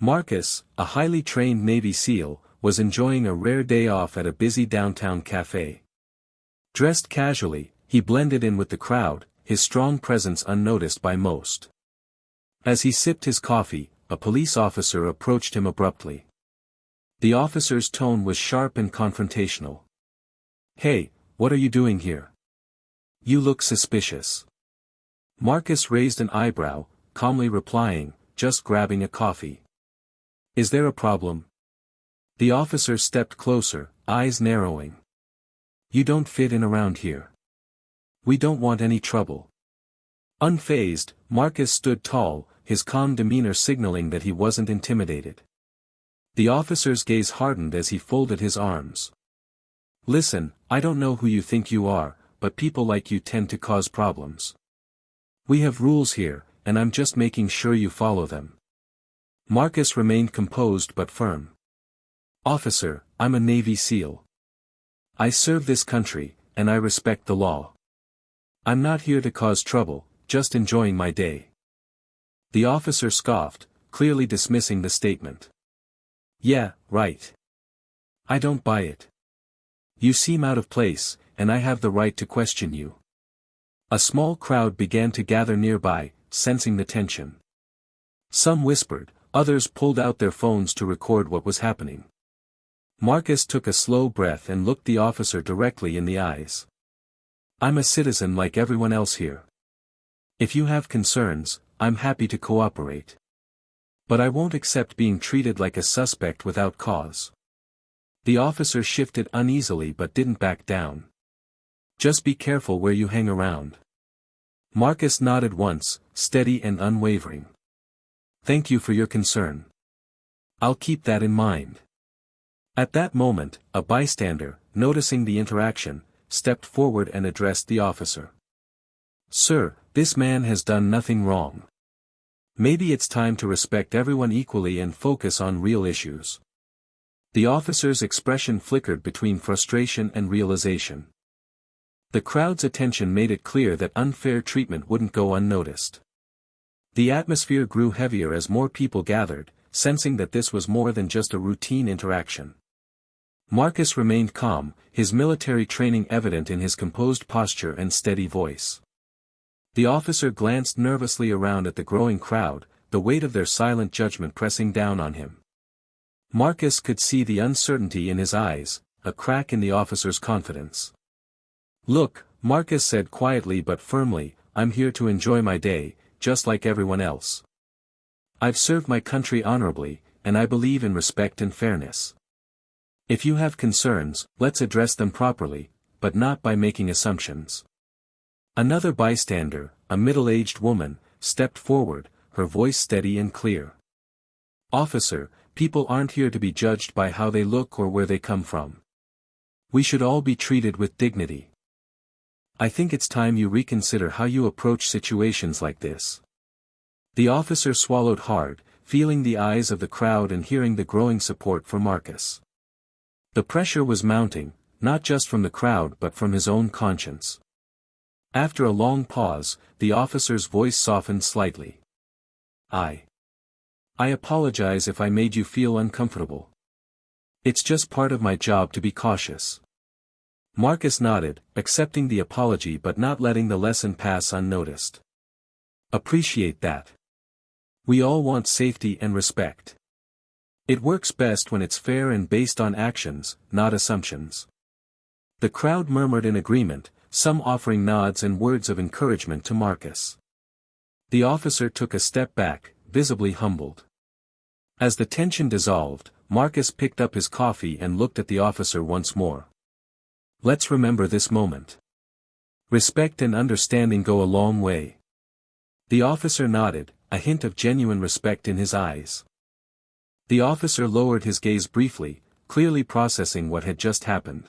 Marcus, a highly trained Navy SEAL, was enjoying a rare day off at a busy downtown cafe. Dressed casually, he blended in with the crowd, his strong presence unnoticed by most. As he sipped his coffee, a police officer approached him abruptly. The officer's tone was sharp and confrontational. "Hey, what are you doing here? You look suspicious." Marcus raised an eyebrow, calmly replying, "Just grabbing a coffee." "Is there a problem?" The officer stepped closer, eyes narrowing. "You don't fit in around here. We don't want any trouble." Unfazed, Marcus stood tall, his calm demeanor signaling that he wasn't intimidated. The officer's gaze hardened as he folded his arms. "Listen, I don't know who you think you are, but people like you tend to cause problems. We have rules here, and I'm just making sure you follow them." Marcus remained composed but firm. "Officer, I'm a Navy SEAL. I serve this country, and I respect the law. I'm not here to cause trouble, just enjoying my day." The officer scoffed, clearly dismissing the statement. "Yeah, right. I don't buy it. You seem out of place, and I have the right to question you." A small crowd began to gather nearby, sensing the tension. Some whispered, others pulled out their phones to record what was happening. Marcus took a slow breath and looked the officer directly in the eyes. "I'm a citizen like everyone else here. If you have concerns, I'm happy to cooperate. But I won't accept being treated like a suspect without cause." The officer shifted uneasily but didn't back down. "Just be careful where you hang around." Marcus nodded once, steady and unwavering. "Thank you for your concern. I'll keep that in mind." At that moment, a bystander, noticing the interaction, stepped forward and addressed the officer. "Sir, this man has done nothing wrong. Maybe it's time to respect everyone equally and focus on real issues." The officer's expression flickered between frustration and realization. The crowd's attention made it clear that unfair treatment wouldn't go unnoticed. The atmosphere grew heavier as more people gathered, sensing that this was more than just a routine interaction. Marcus remained calm, his military training evident in his composed posture and steady voice. The officer glanced nervously around at the growing crowd, the weight of their silent judgment pressing down on him. Marcus could see the uncertainty in his eyes, a crack in the officer's confidence. "Look," Marcus said quietly but firmly, "I'm here to enjoy my day, just like everyone else. I've served my country honorably, and I believe in respect and fairness. If you have concerns, let's address them properly, but not by making assumptions." Another bystander, a middle-aged woman, stepped forward, her voice steady and clear. "Officer, people aren't here to be judged by how they look or where they come from. We should all be treated with dignity. I think it's time you reconsider how you approach situations like this." The officer swallowed hard, feeling the eyes of the crowd and hearing the growing support for Marcus. The pressure was mounting, not just from the crowd but from his own conscience. After a long pause, the officer's voice softened slightly. I apologize if I made you feel uncomfortable. It's just part of my job to be cautious." Marcus nodded, accepting the apology but not letting the lesson pass unnoticed. "Appreciate that. We all want safety and respect. It works best when it's fair and based on actions, not assumptions." The crowd murmured in agreement, some offering nods and words of encouragement to Marcus. The officer took a step back, visibly humbled. As the tension dissolved, Marcus picked up his coffee and looked at the officer once more. "Let's remember this moment. Respect and understanding go a long way." The officer nodded, a hint of genuine respect in his eyes. The officer lowered his gaze briefly, clearly processing what had just happened.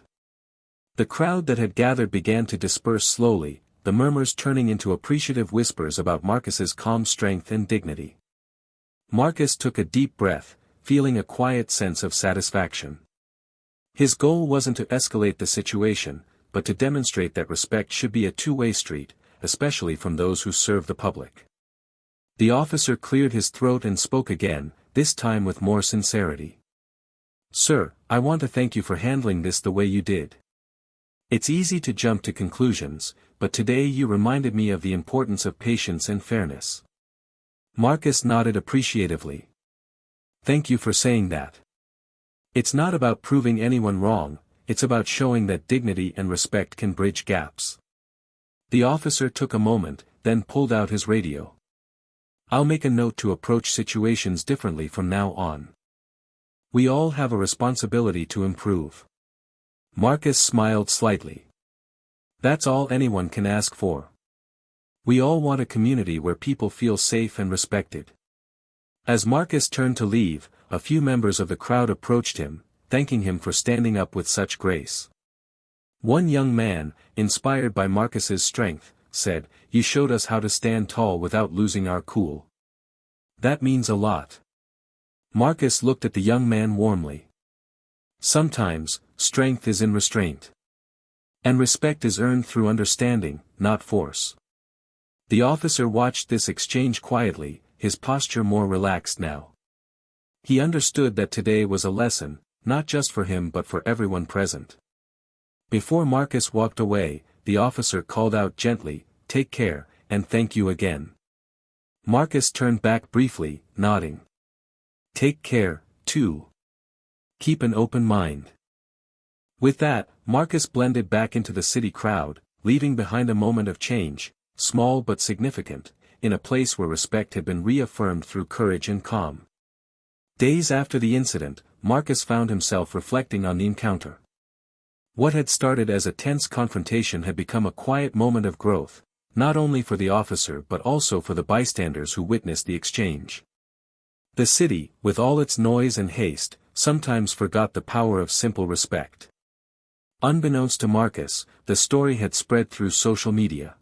The crowd that had gathered began to disperse slowly, the murmurs turning into appreciative whispers about Marcus's calm strength and dignity. Marcus took a deep breath, feeling a quiet sense of satisfaction. His goal wasn't to escalate the situation, but to demonstrate that respect should be a two-way street, especially from those who serve the public. The officer cleared his throat and spoke again, this time with more sincerity. "Sir, I want to thank you for handling this the way you did. It's easy to jump to conclusions, but today you reminded me of the importance of patience and fairness." Marcus nodded appreciatively. "Thank you for saying that. It's not about proving anyone wrong, it's about showing that dignity and respect can bridge gaps." The officer took a moment, then pulled out his radio. "I'll make a note to approach situations differently from now on. We all have a responsibility to improve." Marcus smiled slightly. "That's all anyone can ask for. We all want a community where people feel safe and respected." As Marcus turned to leave, a few members of the crowd approached him, thanking him for standing up with such grace. One young man, inspired by Marcus's strength, said, "You showed us how to stand tall without losing our cool. That means a lot." Marcus looked at the young man warmly. "Sometimes, strength is in restraint. And respect is earned through understanding, not force." The officer watched this exchange quietly, his posture more relaxed now. He understood that today was a lesson, not just for him but for everyone present. Before Marcus walked away, the officer called out gently, "Take care, and thank you again." Marcus turned back briefly, nodding. "Take care, too. Keep an open mind." With that, Marcus blended back into the city crowd, leaving behind a moment of change, small but significant, in a place where respect had been reaffirmed through courage and calm. Days after the incident, Marcus found himself reflecting on the encounter. What had started as a tense confrontation had become a quiet moment of growth, not only for the officer but also for the bystanders who witnessed the exchange. The city, with all its noise and haste, sometimes forgot the power of simple respect. Unbeknownst to Marcus, the story had spread through social media.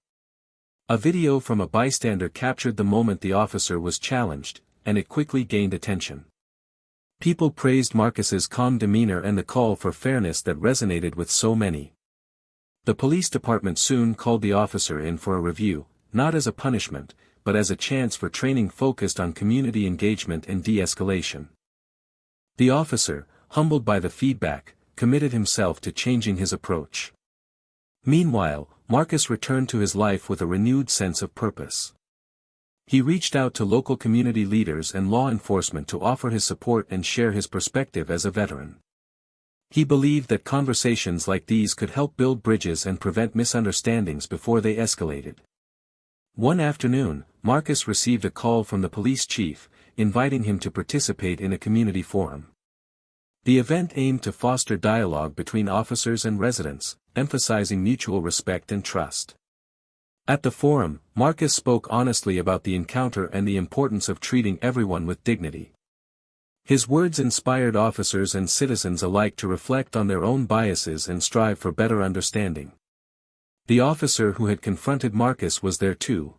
A video from a bystander captured the moment the officer was challenged, and it quickly gained attention. People praised Marcus's calm demeanor and the call for fairness that resonated with so many. The police department soon called the officer in for a review, not as a punishment, but as a chance for training focused on community engagement and de-escalation. The officer, humbled by the feedback, committed himself to changing his approach. Meanwhile, Marcus returned to his life with a renewed sense of purpose. He reached out to local community leaders and law enforcement to offer his support and share his perspective as a veteran. He believed that conversations like these could help build bridges and prevent misunderstandings before they escalated. One afternoon, Marcus received a call from the police chief, inviting him to participate in a community forum. The event aimed to foster dialogue between officers and residents, emphasizing mutual respect and trust. At the forum, Marcus spoke honestly about the encounter and the importance of treating everyone with dignity. His words inspired officers and citizens alike to reflect on their own biases and strive for better understanding. The officer who had confronted Marcus was there too.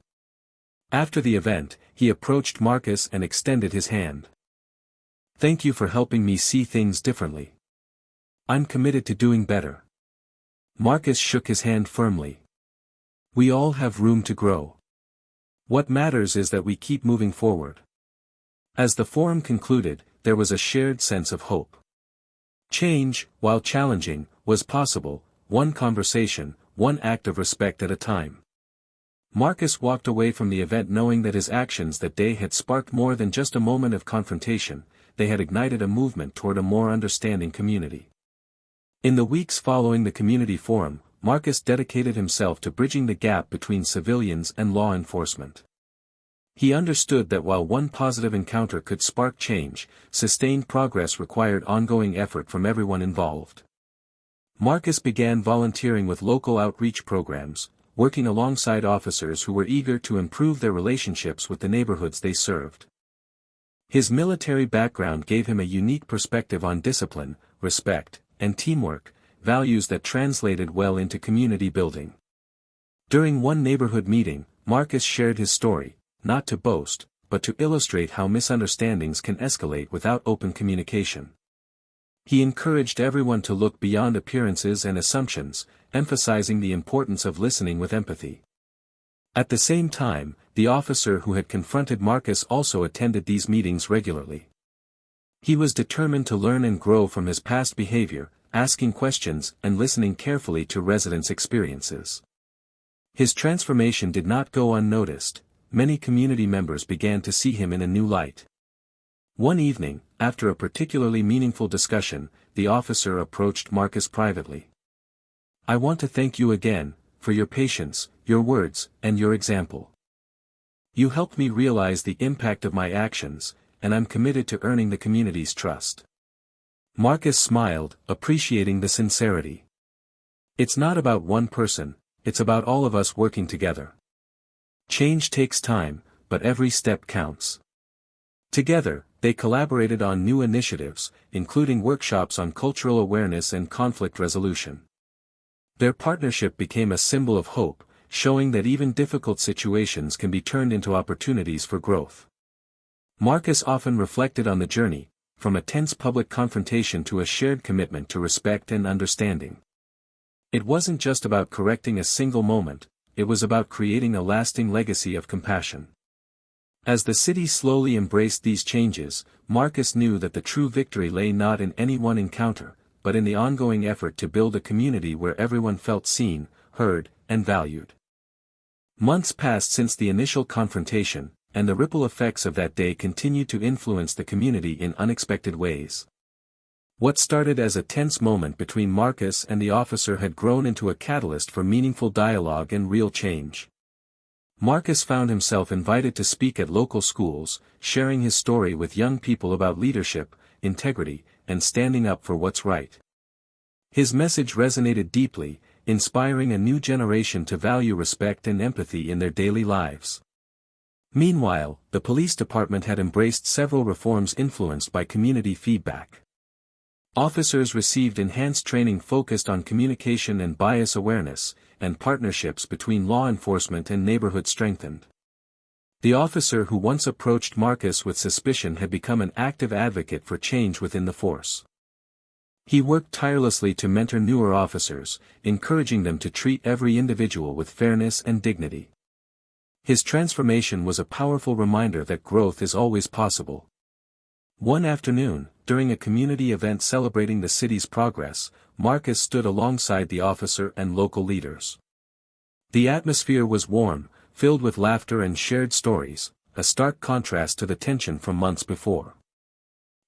After the event, he approached Marcus and extended his hand. "Thank you for helping me see things differently. I'm committed to doing better." Marcus shook his hand firmly. "We all have room to grow. What matters is that we keep moving forward." As the forum concluded, there was a shared sense of hope. Change, while challenging, was possible, one conversation, one act of respect at a time. Marcus walked away from the event knowing that his actions that day had sparked more than just a moment of confrontation, they had ignited a movement toward a more understanding community. In the weeks following the community forum, Marcus dedicated himself to bridging the gap between civilians and law enforcement. He understood that while one positive encounter could spark change, sustained progress required ongoing effort from everyone involved. Marcus began volunteering with local outreach programs, working alongside officers who were eager to improve their relationships with the neighborhoods they served. His military background gave him a unique perspective on discipline, respect, and teamwork, values that translated well into community building. During one neighborhood meeting, Marcus shared his story, not to boast, but to illustrate how misunderstandings can escalate without open communication. He encouraged everyone to look beyond appearances and assumptions, emphasizing the importance of listening with empathy. At the same time, the officer who had confronted Marcus also attended these meetings regularly. He was determined to learn and grow from his past behavior, asking questions and listening carefully to residents' experiences. His transformation did not go unnoticed. Many community members began to see him in a new light. One evening, after a particularly meaningful discussion, the officer approached Marcus privately. "I want to thank you again, for your patience, your words, and your example. You helped me realize the impact of my actions, and I'm committed to earning the community's trust." Marcus smiled, appreciating the sincerity. "It's not about one person, it's about all of us working together. Change takes time, but every step counts." Together, they collaborated on new initiatives, including workshops on cultural awareness and conflict resolution. Their partnership became a symbol of hope, showing that even difficult situations can be turned into opportunities for growth. Marcus often reflected on the journey, from a tense public confrontation to a shared commitment to respect and understanding. It wasn't just about correcting a single moment, it was about creating a lasting legacy of compassion. As the city slowly embraced these changes, Marcus knew that the true victory lay not in any one encounter, but in the ongoing effort to build a community where everyone felt seen, heard, and valued. Months passed since the initial confrontation, and the ripple effects of that day continued to influence the community in unexpected ways. What started as a tense moment between Marcus and the officer had grown into a catalyst for meaningful dialogue and real change. Marcus found himself invited to speak at local schools, sharing his story with young people about leadership, integrity, and standing up for what's right. His message resonated deeply, inspiring a new generation to value respect and empathy in their daily lives. Meanwhile, the police department had embraced several reforms influenced by community feedback. Officers received enhanced training focused on communication and bias awareness, and partnerships between law enforcement and neighborhood strengthened. The officer who once approached Marcus with suspicion had become an active advocate for change within the force. He worked tirelessly to mentor newer officers, encouraging them to treat every individual with fairness and dignity. His transformation was a powerful reminder that growth is always possible. One afternoon, during a community event celebrating the city's progress, Marcus stood alongside the officer and local leaders. The atmosphere was warm, filled with laughter and shared stories, a stark contrast to the tension from months before.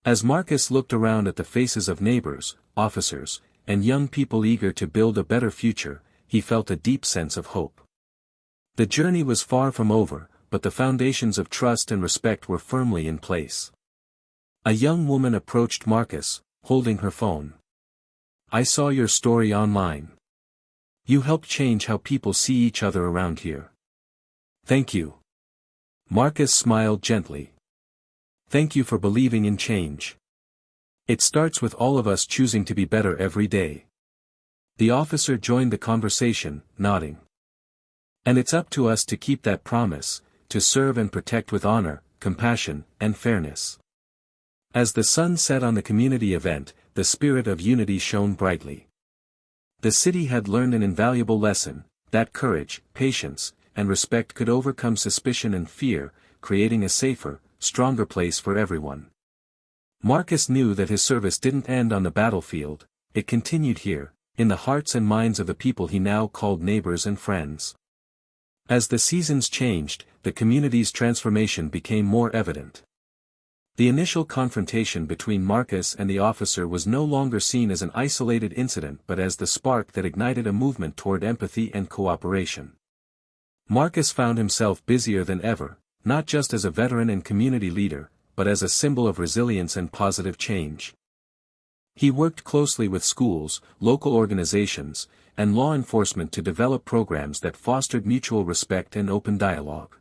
As Marcus looked around at the faces of neighbors, officers, and young people eager to build a better future, he felt a deep sense of hope. The journey was far from over, but the foundations of trust and respect were firmly in place. A young woman approached Marcus, holding her phone. "I saw your story online. You helped change how people see each other around here. Thank you." Marcus smiled gently. "Thank you for believing in change. It starts with all of us choosing to be better every day." The officer joined the conversation, nodding. "And it's up to us to keep that promise, to serve and protect with honor, compassion, and fairness." As the sun set on the community event, the spirit of unity shone brightly. The city had learned an invaluable lesson, that courage, patience, and respect could overcome suspicion and fear, creating a safer, stronger place for everyone. Marcus knew that his service didn't end on the battlefield, it continued here, in the hearts and minds of the people he now called neighbors and friends. As the seasons changed, the community's transformation became more evident. The initial confrontation between Marcus and the officer was no longer seen as an isolated incident but as the spark that ignited a movement toward empathy and cooperation. Marcus found himself busier than ever, not just as a veteran and community leader, but as a symbol of resilience and positive change. He worked closely with schools, local organizations, and law enforcement to develop programs that fostered mutual respect and open dialogue.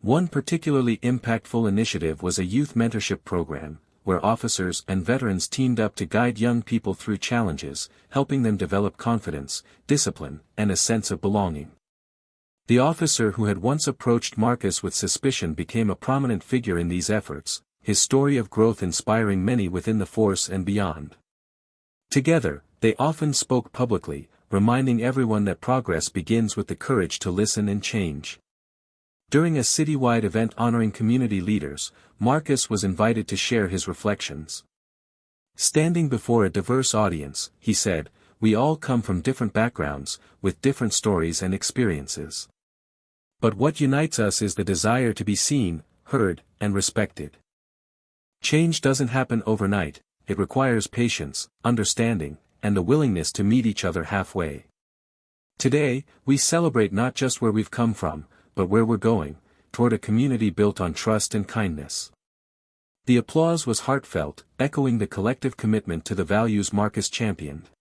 One particularly impactful initiative was a youth mentorship program, where officers and veterans teamed up to guide young people through challenges, helping them develop confidence, discipline, and a sense of belonging. The officer who had once approached Marcus with suspicion became a prominent figure in these efforts, his story of growth inspiring many within the force and beyond. Together, they often spoke publicly, reminding everyone that progress begins with the courage to listen and change. During a citywide event honoring community leaders, Marcus was invited to share his reflections. Standing before a diverse audience, he said, "We all come from different backgrounds, with different stories and experiences. But what unites us is the desire to be seen, heard, and respected. Change doesn't happen overnight, it requires patience, understanding, and the willingness to meet each other halfway. Today, we celebrate not just where we've come from, but where we're going, toward a community built on trust and kindness." The applause was heartfelt, echoing the collective commitment to the values Marcus championed.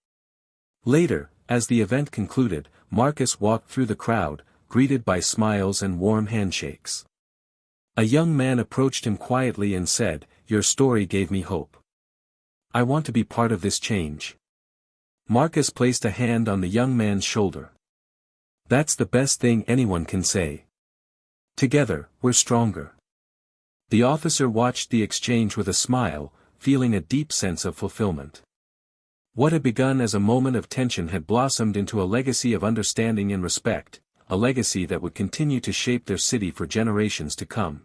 Later, as the event concluded, Marcus walked through the crowd, greeted by smiles and warm handshakes. A young man approached him quietly and said, "Your story gave me hope. I want to be part of this change." Marcus placed a hand on the young man's shoulder. "That's the best thing anyone can say. Together, we're stronger." The officer watched the exchange with a smile, feeling a deep sense of fulfillment. What had begun as a moment of tension had blossomed into a legacy of understanding and respect, a legacy that would continue to shape their city for generations to come.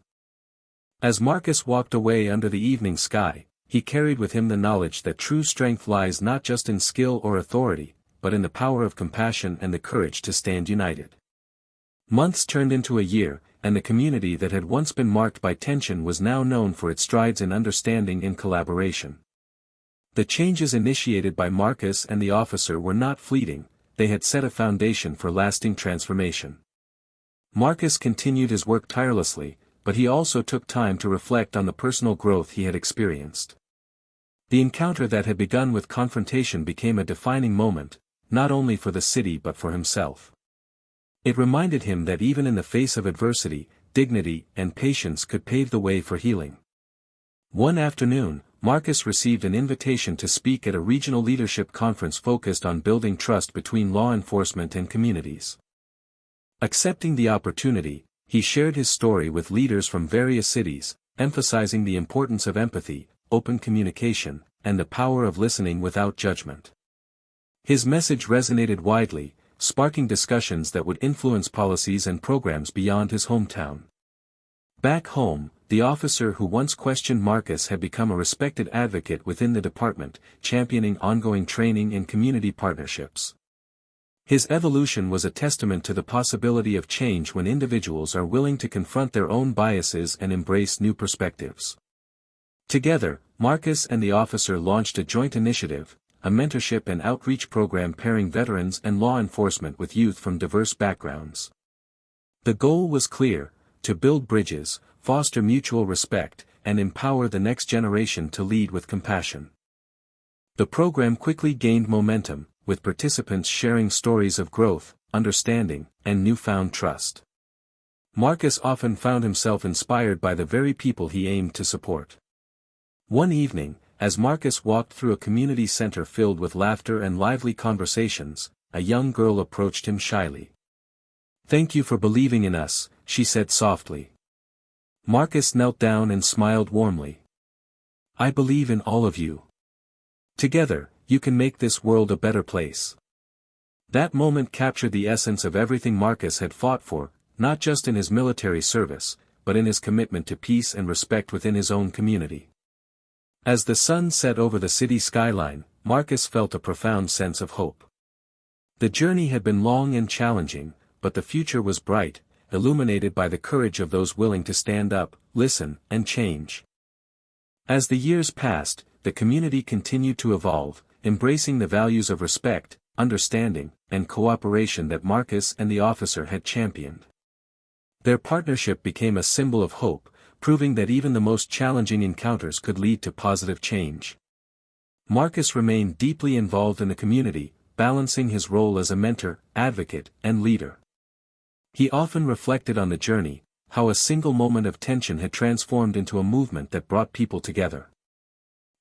As Marcus walked away under the evening sky, he carried with him the knowledge that true strength lies not just in skill or authority, but in the power of compassion and the courage to stand united. Months turned into a year, and the community that had once been marked by tension was now known for its strides in understanding and collaboration. The changes initiated by Marcus and the officer were not fleeting, they had set a foundation for lasting transformation. Marcus continued his work tirelessly, but he also took time to reflect on the personal growth he had experienced. The encounter that had begun with confrontation became a defining moment, not only for the city but for himself. It reminded him that even in the face of adversity, dignity and patience could pave the way for healing. One afternoon, Marcus received an invitation to speak at a regional leadership conference focused on building trust between law enforcement and communities. Accepting the opportunity, he shared his story with leaders from various cities, emphasizing the importance of empathy, open communication, and the power of listening without judgment. His message resonated widely, sparking discussions that would influence policies and programs beyond his hometown. Back home, the officer who once questioned Marcus had become a respected advocate within the department, championing ongoing training and community partnerships. His evolution was a testament to the possibility of change when individuals are willing to confront their own biases and embrace new perspectives. Together, Marcus and the officer launched a joint initiative, a mentorship and outreach program pairing veterans and law enforcement with youth from diverse backgrounds. The goal was clear: to build bridges, foster mutual respect, and empower the next generation to lead with compassion. The program quickly gained momentum, with participants sharing stories of growth, understanding, and newfound trust. Marcus often found himself inspired by the very people he aimed to support. One evening, as Marcus walked through a community center filled with laughter and lively conversations, a young girl approached him shyly. "Thank you for believing in us," she said softly. Marcus knelt down and smiled warmly. "I believe in all of you. Together, you can make this world a better place." That moment captured the essence of everything Marcus had fought for, not just in his military service, but in his commitment to peace and respect within his own community. As the sun set over the city skyline, Marcus felt a profound sense of hope. The journey had been long and challenging, but the future was bright, illuminated by the courage of those willing to stand up, listen, and change. As the years passed, the community continued to evolve, embracing the values of respect, understanding, and cooperation that Marcus and the officer had championed. Their partnership became a symbol of hope, proving that even the most challenging encounters could lead to positive change. Marcus remained deeply involved in the community, balancing his role as a mentor, advocate, and leader. He often reflected on the journey, how a single moment of tension had transformed into a movement that brought people together.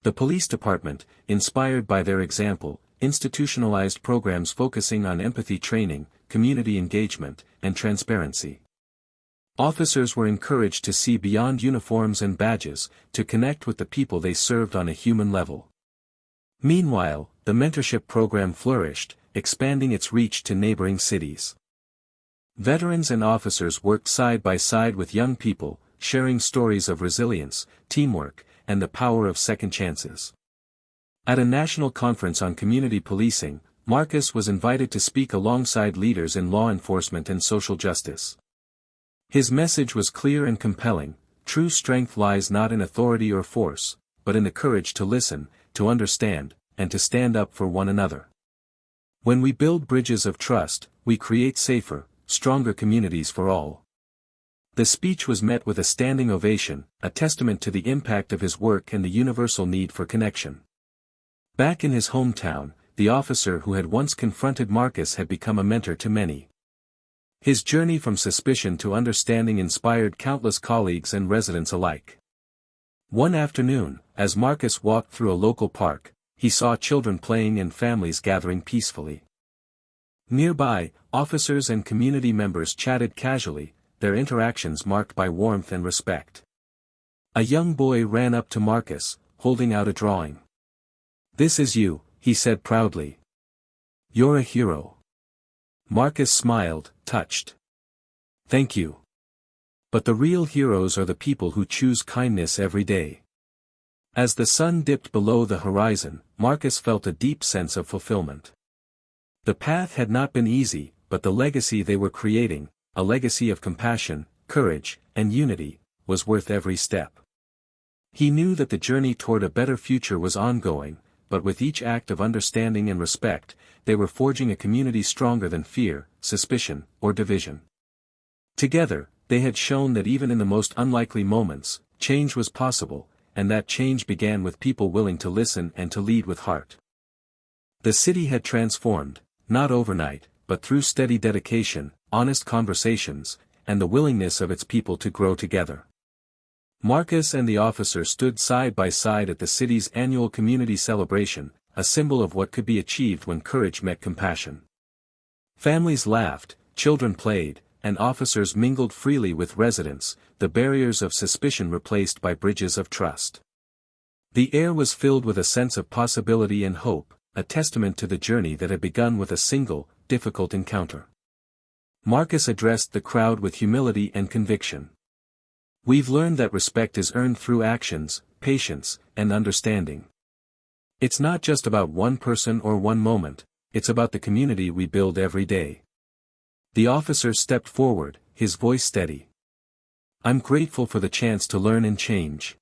The police department, inspired by their example, institutionalized programs focusing on empathy training, community engagement, and transparency. Officers were encouraged to see beyond uniforms and badges, to connect with the people they served on a human level. Meanwhile, the mentorship program flourished, expanding its reach to neighboring cities. Veterans and officers worked side by side with young people, sharing stories of resilience, teamwork, and the power of second chances. At a national conference on community policing, Marcus was invited to speak alongside leaders in law enforcement and social justice. His message was clear and compelling: true strength lies not in authority or force, but in the courage to listen, to understand, and to stand up for one another. When we build bridges of trust, we create safer, stronger communities for all. The speech was met with a standing ovation, a testament to the impact of his work and the universal need for connection. Back in his hometown, the officer who had once confronted Marcus had become a mentor to many. His journey from suspicion to understanding inspired countless colleagues and residents alike. One afternoon, as Marcus walked through a local park, he saw children playing and families gathering peacefully. Nearby, officers and community members chatted casually, their interactions marked by warmth and respect. A young boy ran up to Marcus, holding out a drawing. "This is you," he said proudly. "You're a hero." Marcus smiled, touched. "Thank you. But the real heroes are the people who choose kindness every day." As the sun dipped below the horizon, Marcus felt a deep sense of fulfillment. The path had not been easy, but the legacy they were creating, a legacy of compassion, courage, and unity, was worth every step. He knew that the journey toward a better future was ongoing, but with each act of understanding and respect, they were forging a community stronger than fear, suspicion, or division. Together, they had shown that even in the most unlikely moments, change was possible, and that change began with people willing to listen and to lead with heart. The city had transformed, not overnight, but through steady dedication, honest conversations, and the willingness of its people to grow together. Marcus and the officer stood side by side at the city's annual community celebration, a symbol of what could be achieved when courage met compassion. Families laughed, children played, and officers mingled freely with residents, the barriers of suspicion replaced by bridges of trust. The air was filled with a sense of possibility and hope, a testament to the journey that had begun with a single, difficult encounter. Marcus addressed the crowd with humility and conviction. "We've learned that respect is earned through actions, patience, and understanding. It's not just about one person or one moment, it's about the community we build every day." The officer stepped forward, his voice steady. "I'm grateful for the chance to learn and change.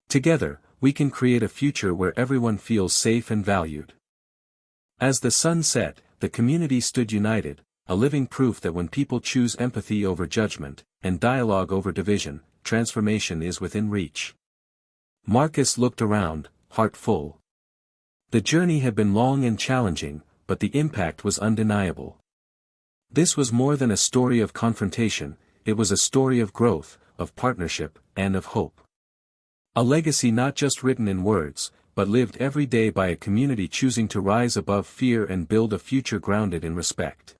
Together, we can create a future where everyone feels safe and valued." As the sun set, the community stood united, a living proof that when people choose empathy over judgment, and dialogue over division, transformation is within reach. Marcus looked around, heart full. The journey had been long and challenging, but the impact was undeniable. This was more than a story of confrontation, it was a story of growth, of partnership, and of hope. A legacy not just written in words, but lived every day by a community choosing to rise above fear and build a future grounded in respect.